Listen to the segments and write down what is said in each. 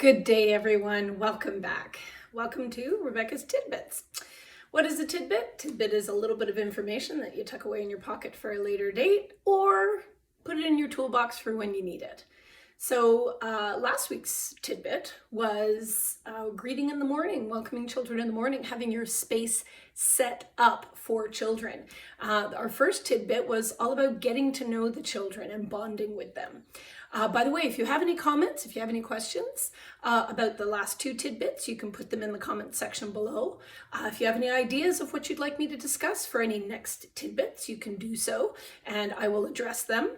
Good day, everyone. Welcome back. Welcome to Beccas Tidbits. What is a tidbit? Tidbit is a little bit of information that you tuck away in your pocket for a later date or put it in your toolbox for when you need it. So last week's tidbit was greeting in the morning, welcoming children in the morning, having your space set up for children. Our first tidbit was all about getting to know the children and bonding with them. By the way, if you have any comments, if you have any questions about the last two tidbits, you can put them in the comment section below. If you have any ideas of what you'd like me to discuss for any next tidbits, you can do so, and I will address them.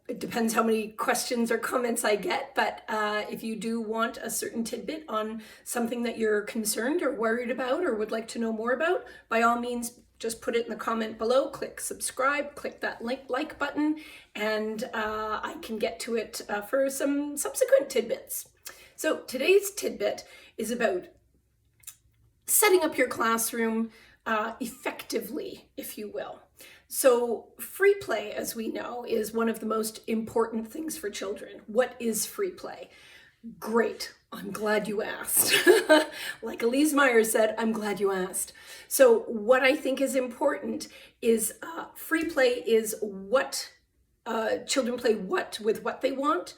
It depends how many questions or comments I get, but if you do want a certain tidbit on something that you're concerned or worried about or would like to know more about, by all means, just put it in the comment below, click subscribe, click that like button, and I can get to it for some subsequent tidbits. So today's tidbit is about setting up your classroom effectively, if you will. So free play, as we know, is one of the most important things for children. What is free play? Great. I'm glad you asked. Like Elise Myers said, I'm glad you asked. So what I think is important is free play is what children play with what they want,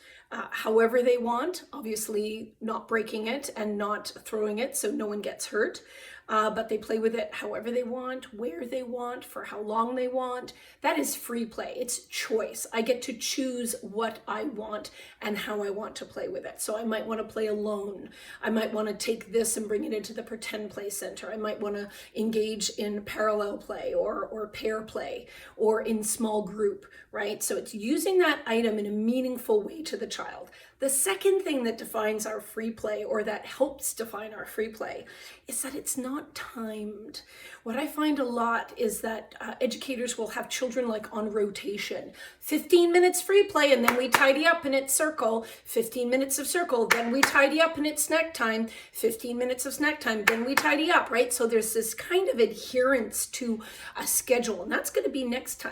however they want, obviously not breaking it and not throwing it so no one gets hurt. But they play with it however they want, where they want, for how long they want. That is free play. It's choice. I get to choose what I want and how I want to play with it. So I might want to play alone. I might want to take this and bring it into the pretend play center. I might want to engage in parallel play or pair play or in small group, right? So it's using that item in a meaningful way to the child. The second thing that defines our free play, or that helps define our free play, is that it's not timed. What I find a lot is that educators will have children like on rotation. 15 minutes free play and then we tidy up and it's circle. 15 minutes of circle, then we tidy up and it's snack time. 15 minutes of snack time, then we tidy up, right? So there's this kind of adherence to a schedule. And that's going to be next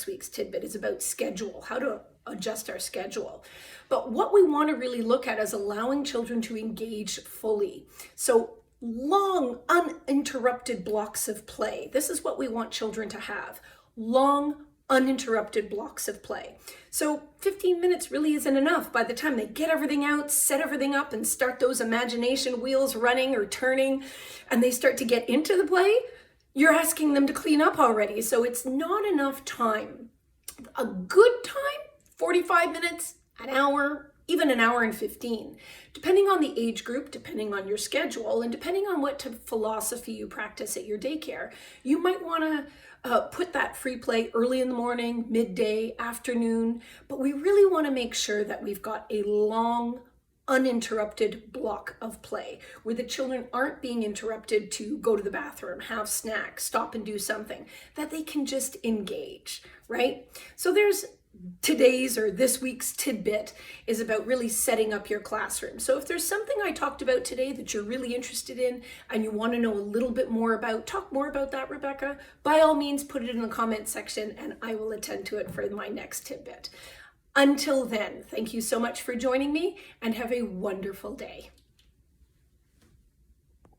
week's tidbit is about schedule, how to adjust our schedule. But what we want to really look at is allowing children to engage fully. So long, uninterrupted blocks of play. This is what we want children to have. Long, uninterrupted blocks of play. So 15 minutes really isn't enough. By the time they get everything out, set everything up, and start those imagination wheels running or turning, and they start to get into the play, you're asking them to clean up already. So it's not enough time. A good time, 45 minutes, an hour, even an hour and 15. Depending on the age group, depending on your schedule, and depending on what type of philosophy you practice at your daycare, you might want to put that free play early in the morning, midday, afternoon, but we really want to make sure that we've got a long, uninterrupted block of play where the children aren't being interrupted to go to the bathroom, have snacks, stop and do something, that they can just engage, right? So there's today's or this week's tidbit is about really setting up your classroom. So if there's something I talked about today that you're really interested in and you want to know a little bit more about, talk more about that, Rebecca, by all means, put it in the comment section and I will attend to it for my next tidbit. Until then, thank you so much for joining me and have a wonderful day.